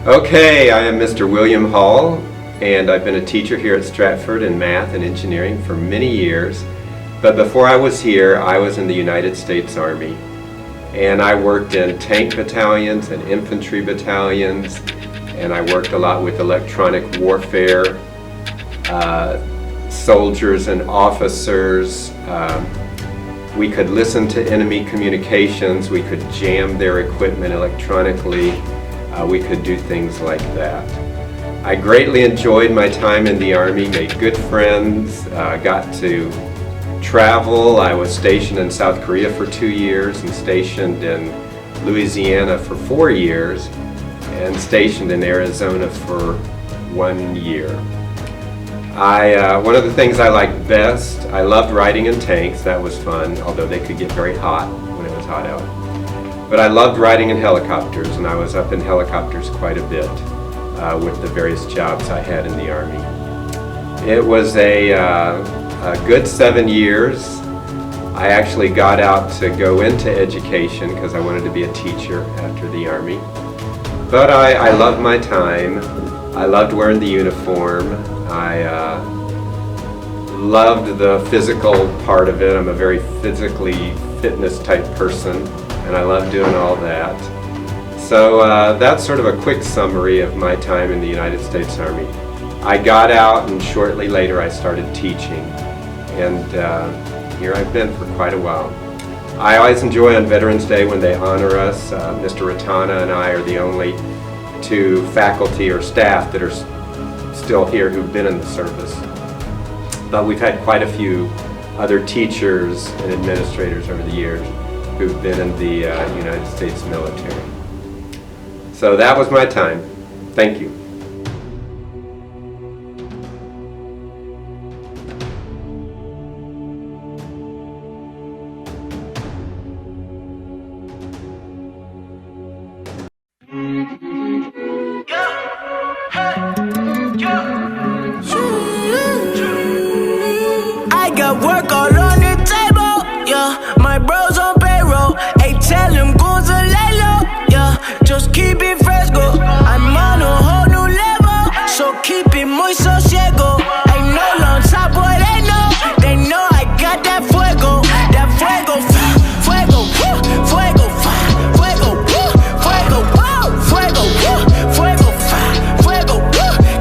Okay, I am Mr. William Hall, and I've been a teacher here at Stratford in math and engineering for many years. But before I was here, I was in the United States Army. And I worked in tank battalions and infantry battalions, and I worked a lot with electronic warfare, soldiers and officers. We could listen to enemy communications, we could jam their equipment electronically, we could do things like that. I greatly enjoyed my time in the Army, made good friends, got to travel. I was stationed in South Korea for 2 years and stationed in Louisiana for 4 years and stationed in Arizona for 1 year. One of the things I liked best, I loved riding in tanks. That was fun, although they could get very hot when it was hot out. But I loved riding in helicopters, and I was up in helicopters quite a bit with the various jobs I had in the Army. It was a good 7 years. I actually got out to go into education because I wanted to be a teacher after the Army. But I loved my time. I loved wearing the uniform. I loved the physical part of it. I'm a very physically fitness type person, and I love doing all that. So that's sort of a quick summary of my time in the United States Army. I got out, and shortly later I started teaching, and here I've been for quite a while. I always enjoy on Veterans Day when they honor us. Mr. Ratana and I are the only two faculty or staff that are still here who've been in the service. But we've had quite a few other teachers and administrators over the years who've been in the United States military. So that was my time. Thank you. I got work all on the table, yeah. My bros on payroll, hey, tell them goons to lay low, yeah. Just keep it fresco, I'm on a whole new level, so keep it muy sosiego. Ain't no long top, boy, they know I got that fuego, fuego, fuego, fuego, fuego, fuego, fuego, fuego,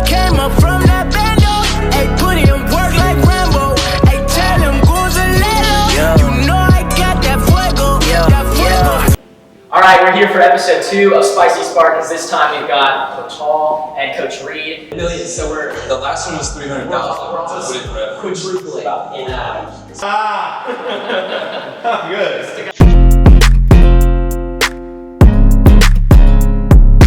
came up from that bando, hey, put in work like Rambo, hey, tell them goons a little, you know I got that fuego, that fuego. Alright, we're here for episode 2 of Spicy Spartans. This time we've got Coach Hall and Coach Reed. Millions, so the last one was 300,000. Quadrupling in Good.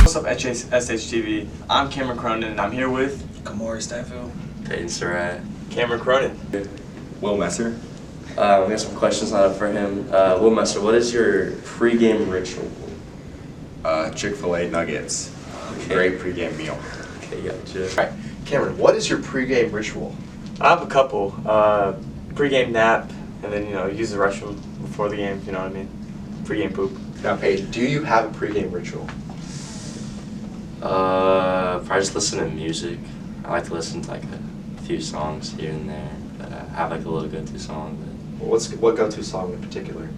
What's up, Shtv? I'm Cameron Cronin, and I'm here with Payton, Sarrat. Cameron Cronin. Will Messer. We got some questions lined up for him. Will Messer, what is your pregame ritual? Chick-fil-A nuggets. Okay. Great pregame meal. Okay, gotcha. Alright, Cameron, what is your pregame ritual? I have a couple. Pre-game nap, and then, use the restroom before the game, you know what I mean? Pre-game poop. Now, Paige, do you have a pregame ritual? Probably just listen to music. I like to listen to like a few songs here and there. But I have like a little go-to song. What go-to song in particular?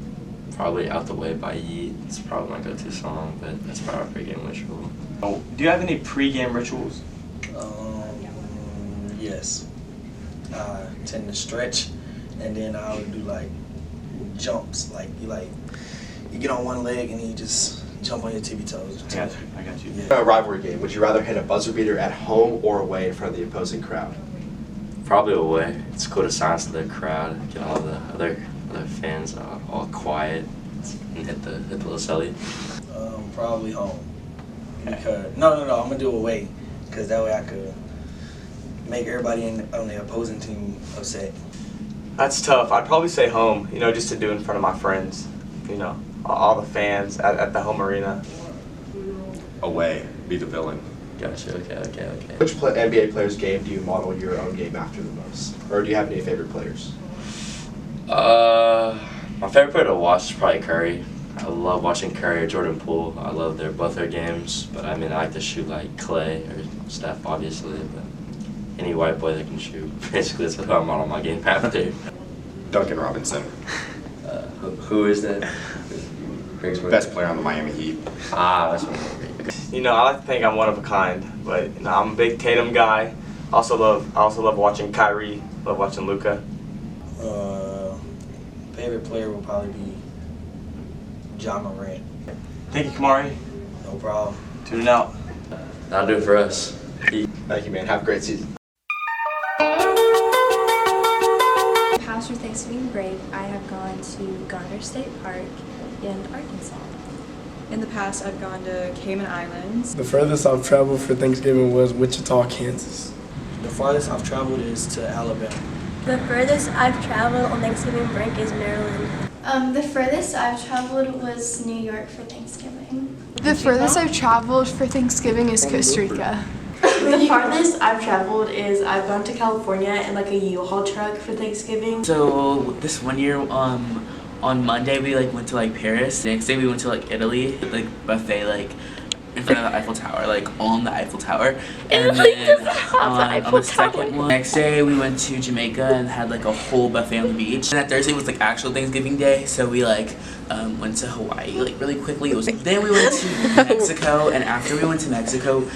Probably Out the Way by Yeet. It's probably my go-to song, but that's probably my pregame ritual. Oh, do you have any pre-game rituals? Yes. I tend to stretch, and then I would do like jumps. Like you get on one leg and you just jump on your tippy toes. I got you. Yeah. A rivalry game, would you rather hit a buzzer beater at home or away in front of the opposing crowd? Probably away. It's cool to silence the crowd, get all the other fans all quiet, and hit the little celly. Probably home. Because no, I'm gonna do away, because that way I could make everybody on the opposing team upset. That's tough. I'd probably say home, just to do in front of my friends, all the fans at the home arena. Away. Be the villain. Gotcha, okay. Which NBA player's game do you model your own game after the most? Or do you have any favorite players? My favorite player to watch is probably Curry. I love watching Curry or Jordan Poole. I love both their games, but I mean I like to shoot like Clay or Steph, obviously, but any white boy that can shoot. Basically, that's what I'm on my game after. Duncan Robinson. Who is that? Best player on the Miami Heat. Ah, that's what. You know, I like to think I'm one of a kind, but you know, I'm a big Tatum guy. I also love watching Kyrie. Love watching Luka. Favorite player will probably be John Morant. Thank you, Kamari. No problem. Tuning out. That'll do it for us. Thank you, man. Have a great season. Past Thanksgiving break, I have gone to Grande State Park in Arkansas. In the past, I've gone to Cayman Islands. The furthest I've traveled for Thanksgiving was Wichita, Kansas. The farthest I've traveled is to Alabama. The furthest I've traveled on Thanksgiving break is Maryland. The furthest I've traveled was New York for Thanksgiving. The furthest I've traveled for Thanksgiving is Costa Rica. The farthest I've traveled is I've gone to California in like a U-Haul truck for Thanksgiving. So this one year, on Monday we like went to like Paris. The next day we went to like Italy, like buffet like in front of the Eiffel Tower, like on the Eiffel Tower. And then on the second one, next day we went to Jamaica and had like a whole buffet on the beach. And that Thursday was like actual Thanksgiving Day, so we like went to Hawaii like really quickly. Then we went to Mexico, and after we went to Mexico,